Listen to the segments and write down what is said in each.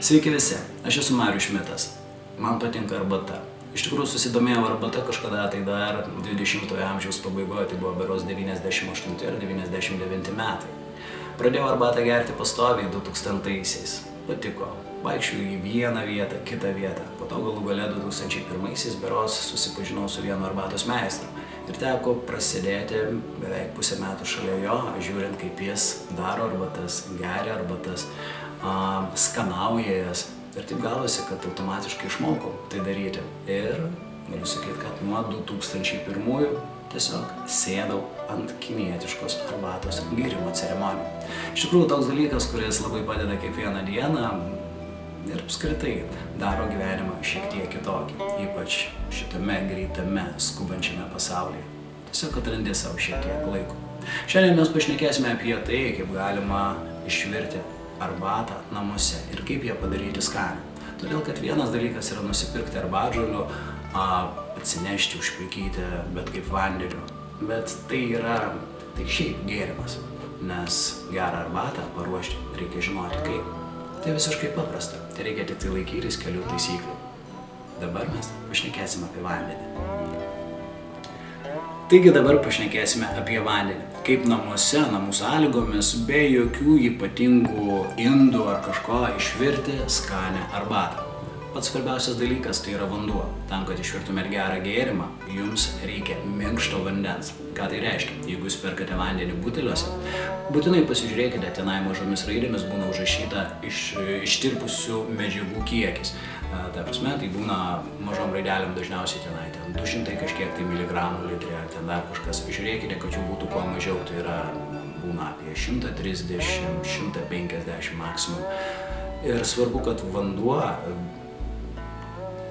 Sveiki visi, aš esu Marius Šmitas. Man patinka arbata. Iš tikrųjų susidomėjau arbata kažkada tai dar 20-ojo amžiaus pabaigoje, tai buvo berods 98 ir 99 metai. Pradėjau arbatą gerti pastoviai 2000-aisiais. Patiko. Vaikščiojau į vieną vietą, kitą vietą. Po to galų gale 2001-aisiais berods susipažinau su vienu arbatos meistru. Ir teko prasidėti beveik pusę metų šalia jo, žiūrint kaip jis daro arbatas, geria arbatas, skanauja jas. Ir taip gavosi, kad automatiškai išmokau tai daryti. Ir galiu sakyti, kad nuo 2001 tiesiog sėdau ant kinietiškos arbatos gėrimo ceremonijų. Iš tikrųjų toks dalykas, kuris labai padeda kiekvieną dieną ir apskritai daro gyvenimą šiek tiek kitokį, ypač šitame greitame, skubančiame pasaulyje. Tiesiog atrandi savo šiek tiek laiko. Šiandien mes pašnekėsime apie tai, kaip galima išvirti arbatą namuose ir kaip ją padaryti skanią. Todėl, kad vienas dalykas yra nusipirkti arbatžolių, atsinešti, užpilkyti, bet kaip vandeniu. Bet tai šiaip gėrimas, nes gerą arbatą paruošti reikia žinoti kaip. Tai visiškai paprasta, tai reikia tik tai laikytis kelių taisyklių. Dabar mes pašnekėsime apie vandenį. Taigi dabar pašnekėsime apie vandenį. Kaip namuose, namų sąlygomis, be jokių ypatingų indų ar kažko išvirti skanią arbatą. Pats svarbiausias dalykas tai yra vanduo. Tam, kad išvirtumėt gerą gėrimą, jums reikia minkšto vandens. Ką tai reiškia? Jeigu jūs perkate vandenį buteliuose, būtinai pasižiūrėkite, tenai mažomis raidėmis būna užrašyta ištirpusių medžiagų kiekis. Ta prasme, tai būna mažom raidelėm dažniausiai tenai 200 kažkiek tai miligramų litre ar ten dar kažkas. Žiūrėkite, kad jų būtų kuo mažiau, tai yra būna apie 130, 150 maksimum. Ir svarbu, kad vanduo,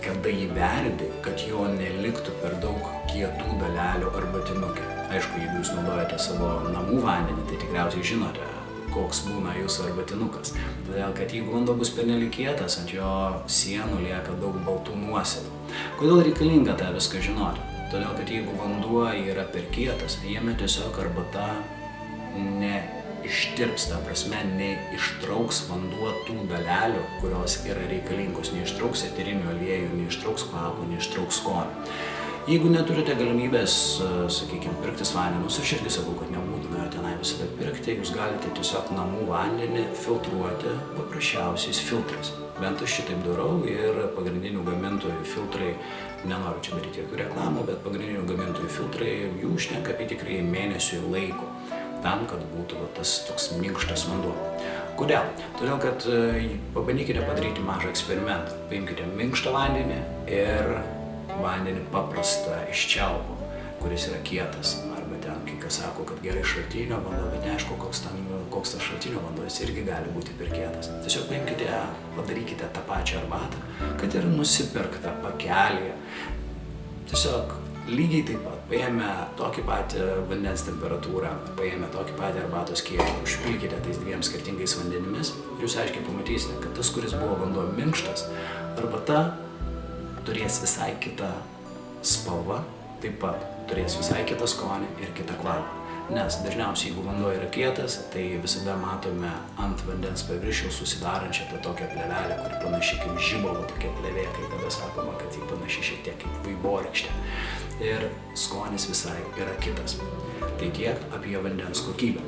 kada jį verdi, kad jo neliktų per daug kietų dalelių arbatinukė. Aišku, jeigu jūs naudojate savo namų vandenį, tai tikriausiai žinote, koks būna jūsų arbatinukas. Todėl, kad jeigu vanduo bus pernelyg kietas, ant jo sienų lieka daug baltų nuosėdų. Kodėl reikalinga tą viską žinoti? Todėl, kad jeigu vanduo yra per kietas, jame tiesiog arbata neištirps, ta prasme, neištrauks vanduo tų dalelių, kurios yra reikalingos, neištrauks eterinių aliejų, neištrauks kvapų, neištrauks skonio. Jeigu neturite galimybės, sakykime, pirktis vandenus, aš irgi sakau, kad nebūtina tenai visada pirkti, jūs galite tiesiog namų vandenį filtruoti paprasčiausiais filtrais. Bent aš šitaip darau ir pagrindinių gamintojų filtrai, nenoriu čia daryti jokių reklamų, bet pagrindinių gamintojų filtrai jų užtenka apytikrai mėnesiui laiko, tam, kad būtų tas toks minkštas vanduo. Kodėl? Todėl, kad pabandykite padaryti mažą eksperimentą. Paimkite minkštą vandenį ir vandenį paprastą iš čiaupo, kuris yra kietas. Arba ten, kai kas sako, kad gerai šaltinio vanduo, bet neaišku, koks tas šaltinio vanduo, jis irgi gali būti per kietas. Tiesiog paimkite, padarykite tą pačią arbatą, kad ir nusipirktą pakelyje. Tiesiog lygiai taip pat paėmę tokį patį vandens temperatūrą, paėmę tokį patį arbatos kiekį, užpilkite tais dviem skirtingais vandenimis ir jūs aiškiai pamatysite, kad tas, kuris buvo vanduo minkštas, arbata turės visai kitą spalvą, taip pat turės visai kitą skonį ir kitą kvapą. Nes dažniausiai, jeigu vanduo yra kietas, tai visada matome ant vandens paviršiaus susidarančią tą tokią plėvelę, kuri panaši kaip žibalo tokia plėvė, kai kada sakoma, kad ji panaši šiek tiek kaip vaivorykštė. Ir skonis visai yra kitas. Tai tiek apie vandens kokybę.